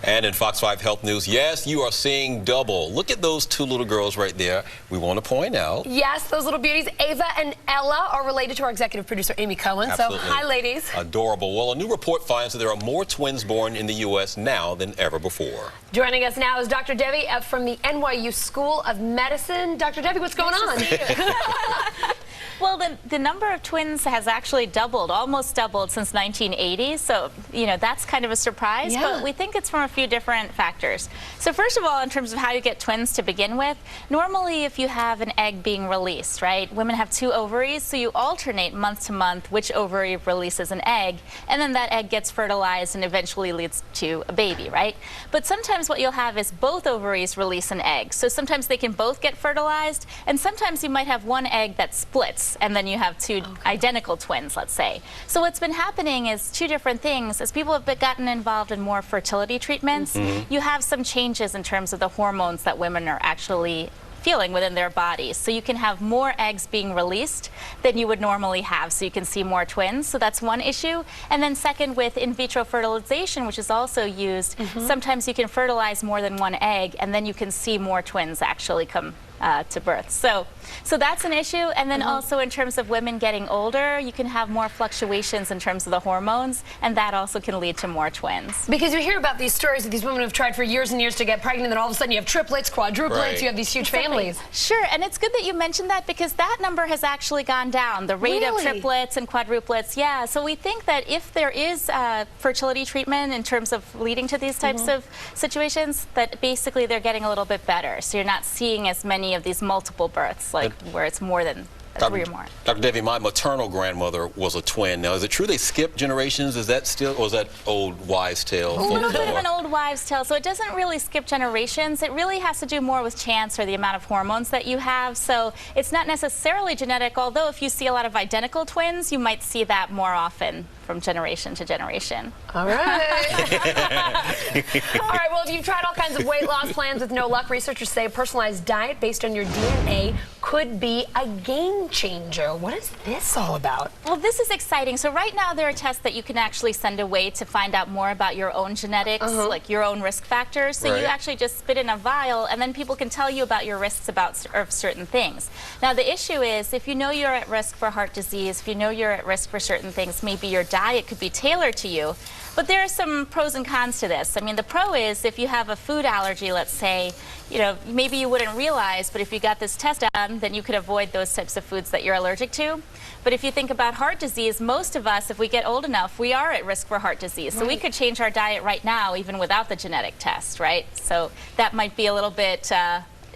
And in Fox 5 Health News, yes, you are seeing double. Look at those two little girls right there. We want to point out. Yes, those little beauties, Ava and Ella, are related to our executive producer, Amy Cohen. Absolutely. So, hi, ladies. Adorable. Well, a new report finds that there are more twins born in the U.S. now than ever before. Joining us now is Dr. Devi from the NYU School of Medicine. Dr. Devi, what's going on? Well, the number of twins has actually doubled, almost doubled since 1980. So, you know, that's kind of a surprise. Yeah. But we think it's from a few different factors. So first of all, in terms of how you get twins to begin with, normally if you have an egg being released, right, women have two ovaries, so you alternate month to month which ovary releases an egg, and then that egg gets fertilized and eventually leads to a baby, right? But sometimes what you'll have is both ovaries release an egg. So sometimes they can both get fertilized, and sometimes you might have one egg that splits, and then you have two identical twins, let's say. So what's been happening is two different things. As people have gotten involved in more fertility treatments, you have some changes in terms of the hormones that women are actually feeling within their bodies. So you can have more eggs being released than you would normally have, so you can see more twins. So that's one issue. And then second, with in vitro fertilization, which is also used, sometimes you can fertilize more than one egg, and then you can see more twins actually come to birth. So that's an issue. And then also in terms of women getting older, you can have more fluctuations in terms of the hormones, and that also can lead to more twins. Because you hear about these stories that these women have tried for years and years to get pregnant, and then all of a sudden you have triplets, quadruplets, you have these huge families. Sure, and it's good that you mentioned that, because that number has actually gone down, the rate of triplets and quadruplets. Yeah, so we think that if there is fertility treatment in terms of leading to these types of situations, that basically they're getting a little bit better. So you're not seeing as many of these multiple births, like where it's more than three or more. Dr. Devi, my maternal grandmother was a twin. Now, is it true they skip generations? Is that still, or is that old wives' tale? A little bit of an old wives' tale. So it doesn't really skip generations. It really has to do more with chance or the amount of hormones that you have. So it's not necessarily genetic, although if you see a lot of identical twins, you might see that more often from generation to generation. All right. All right, well, if you've tried all kinds of weight loss plans with no luck, researchers say a personalized diet based on your DNA could be a game changer. What is this all about? Well, this is exciting. So right now there are tests that you can actually send away to find out more about your own genetics, like your own risk factors. So you actually just spit in a vial, and then people can tell you about your risks about certain things. Now, the issue is if you know you're at risk for heart disease, if you know you're at risk for certain things, maybe your diet could be tailored to you. But there are some pros and cons to this. I mean, the pro is if you have a food allergy, let's say, you know, maybe you wouldn't realize, but if you got this test done, then you could avoid those types of foods that you're allergic to. But if you think about heart disease, most of us, if we get old enough, we are at risk for heart disease. So we could change our diet right now, even without the genetic test, right? So that might be a little bit,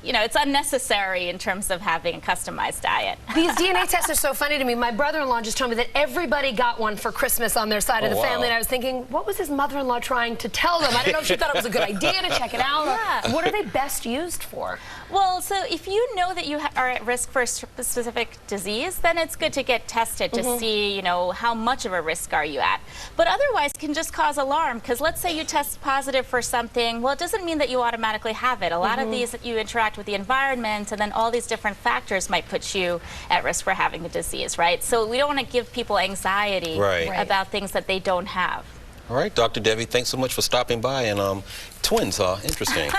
you know, it's unnecessary in terms of having a customized diet. These DNA tests are so funny to me. My brother-in-law just told me that everybody got one for Christmas on their side of the family, and I was thinking, what was his mother-in-law trying to tell them? I don't know if she thought it was a good idea to check it out. Yeah. What are they best used for? Well, so if you know that you are at risk for a specific disease, then it's good to get tested to see, you know, how much of a risk are you at. But otherwise, it can just cause alarm, because let's say you test positive for something. Well, it doesn't mean that you automatically have it. A lot of these that you interact with the environment, and then all these different factors might put you at risk for having the disease, right? So we don't want to give people anxiety about things that they don't have. All right, Dr. Devi, thanks so much for stopping by. And twins, interesting.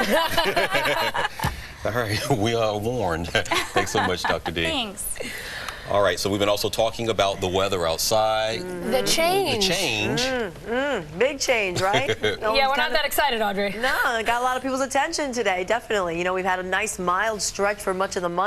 All right, we are warned. Thanks so much, Dr. D. Thanks. All right, so we've been also talking about the weather outside. The change. The change. Big change, right? Yeah, we're not that excited, Audrey. No, it got a lot of people's attention today, definitely. You know, we've had a nice mild stretch for much of the month.